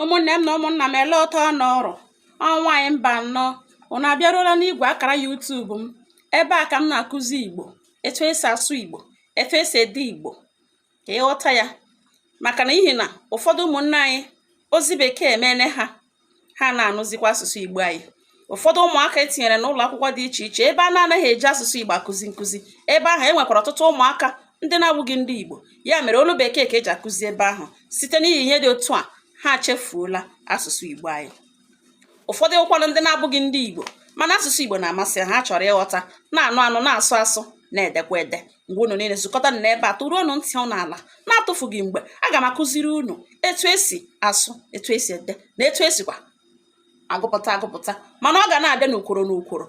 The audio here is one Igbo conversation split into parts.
ụmụnne m na ụmụnna m ele ụtọ n'ọrụ nwanyimbano unu abịaruola n'igwe akara YouTube m. Ebe a ka m na-akụzi Igbo, etu esi asụ Igbo, etu esi ede Igbo ka ịghọta ya, maka na ihi na ụfọdụ ụmụnne anyị ozi bekee emene ha na-anụzikwa asụsụ Igbo anyị. Ụfọdụ ụmụaka etinyere n'ụlọ akwụkwọ dị iche iche ebe a na-anaghị eji asụsụ Igbo akụzi nkụzi, ebe ahụ enwekwara ọtụtụ ụmụaka ndị na-abụghị ndị Igbo, ya mere olu bekee ka eji akụzi ebe ahụ. Site n'ihi ihe dị otu a, ha chefuola asụsụ Igbo anyị. Ụfọdụ ụkwara ndị na-abụghị ndị Igbo mana asụsụ Igbo na-amasị ha chọrọ ịghọta, na-anụ anụ, na-asụ asụ, na-edekwa ede. Mgbe unu niile zukọta n'ebe a, tụruo unu ntị unu ala, na-atụfughị mgbe. Aga m akụziri unu etu esi asụ, etu esi ede, na etu esikwa agụpụta, mana ọ ga na-abịa n'ukworo n'ukworo.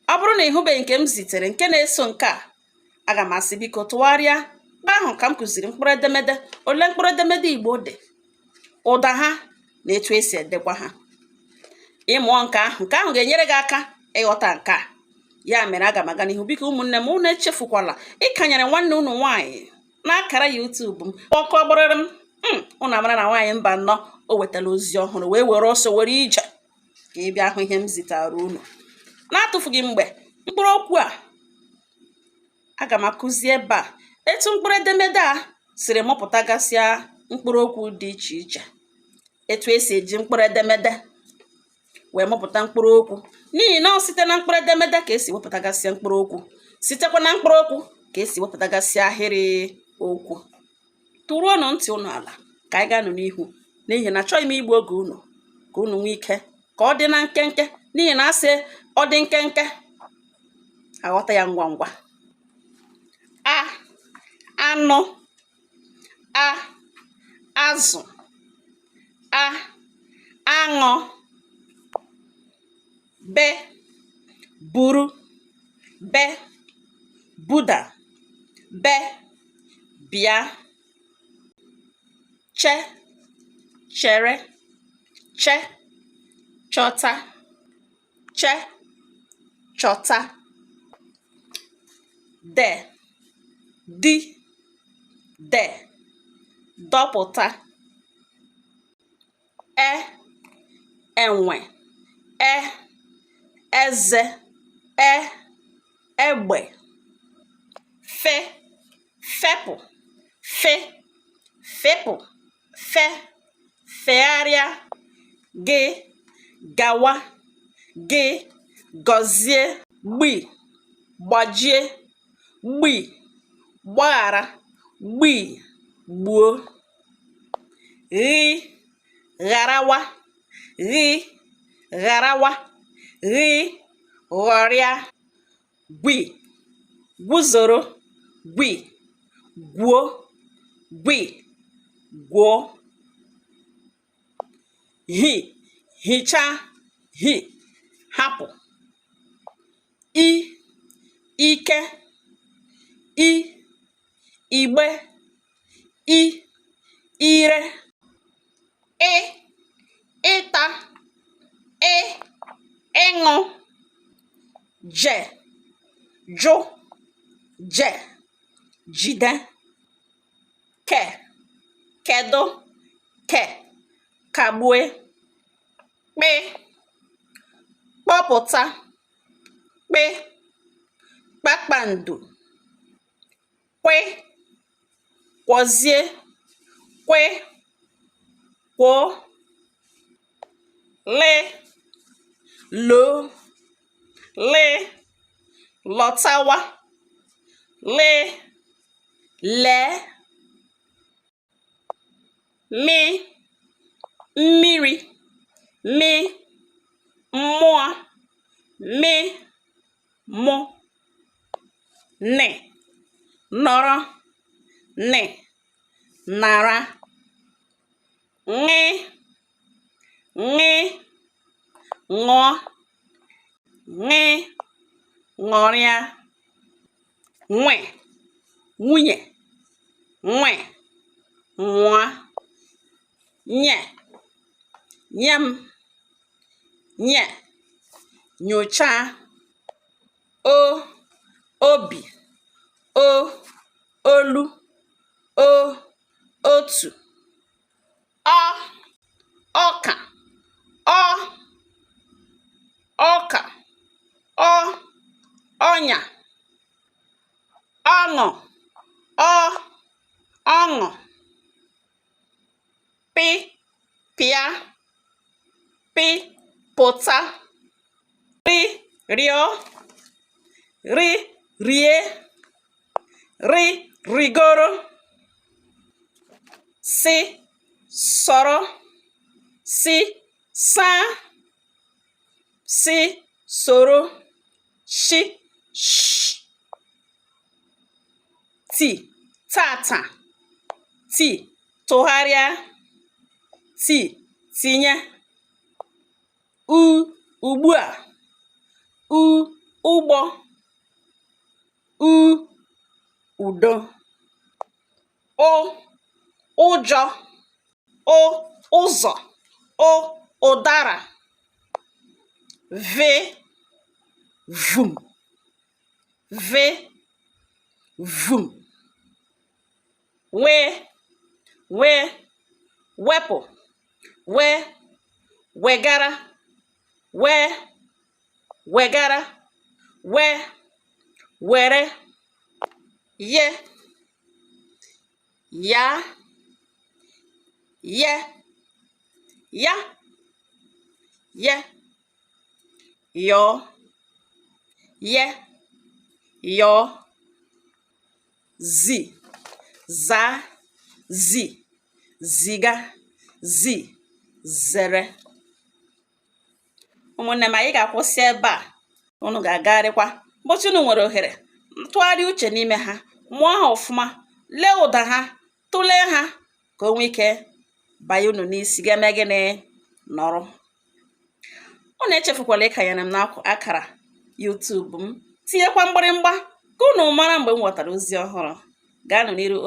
Ọ bụrụ na ị hụbeghị nke m zitere nke na-eso nke a, aga m asị biko tụgharịa mgbe ahụ ka m kụziri mkpụrụ edemede ole mkpụrụ edemede Igbo dị, ụda ha na etu esi edekwa ha. Ịmụọ nke ahụ ga-enyere gị aka ịghọta nke a. Ya mere aga m aga n'ihu. Biko ụmụnne m, unu echefukwala ịkanyere nwanne unu nwaanyị n'akara YouTube m ọkụ ọgbọrịrị m. Unu amara na nwanyimbano o wetala ozi ọhụrụ, wee were ọsọ were ije ka ị bịa hụ ihe m zitere unu. Na-atụfughị mgbe, mkpụrụ okwu a aga m akụzi ebe a etu mkpụrụ edemede a siri mụpụtagasịa mkpụrụ okwu dị iche iche, etu esi eji mkpụrụ edemede wee mụpụta mkpụrụ okwu, n'ihi na ọ site na mkpụrụ edemede ka esi wepụtagasịa mkpụrụ okwu, sitekwa na mkpụrụ okwu ka esi wepụtagasịa ahịrị okwu. Tụruo unu ntị unu ala ka anyị gaa n'ihu, n'ihi na achọghị m igbu oge unu, ka unu nwee ike ka ọ dị na nkenke, n'ihi na asị ọ dị nkenke aghọta ya ngwa ngwa. Anụ, azụ, aṅụ, buru, buda, bịa, chere, chọta, chọta, dị, dọpụta, enwe, eze, egbe, fepụ, fepụ, fegharịa, gị, gawa, gị, gọzie, gbi, gbajie, gbi, gbaghara, gbi, gbuo, gharawa, gharawa, ghọrịa, gbi, guzoro, gbi, gwuo, gbi, gwuo, hichaa, hapụ, ike, igbe, ire, ịta, ịṅụ, jụ, jide, kedu, kagbue, kpọpụta, kpakpando, kwọzie, kwuo, loo, lọtawa, lee, mmiri, mmụọ, mụ, nọrọ, nara, ṅụọ, ṅụrịa, nwunye, nwa, nye m, nyochaa, obi, olu, otu, ọka, ọka, ọnya, ọṅụ, ọṅụ, pịa, pụta, rịọ, rie, rigoro, sọrọ, saa, soro, tata, tụgharịa, tinye, ugbu a, ụgbọ, udo, ụjọ, ụzọ, ụdara, vum, vum, wepụ, wegara, wegara, were, ya, yọọ, zaa, ziga, zere. Ụmụnne m, anyị ga-akwụsị ebe a. Unu ga-agagharịkwa ụbọchị unu nwere ohere tụgharịa uche n'ime ha, mụọ ha ọfụma, lee ụda ha, tụlee ha ka o nwee ike banye unu n'isi, ga-eme gịnị? Nọrọ. Unu echefukwala ịkanyere m n'akara YouTube m, tinyekwa mgbịrịmgba ka unu mara mgbe m wetara ozi ọhụrụ. Gaanụ n'iru.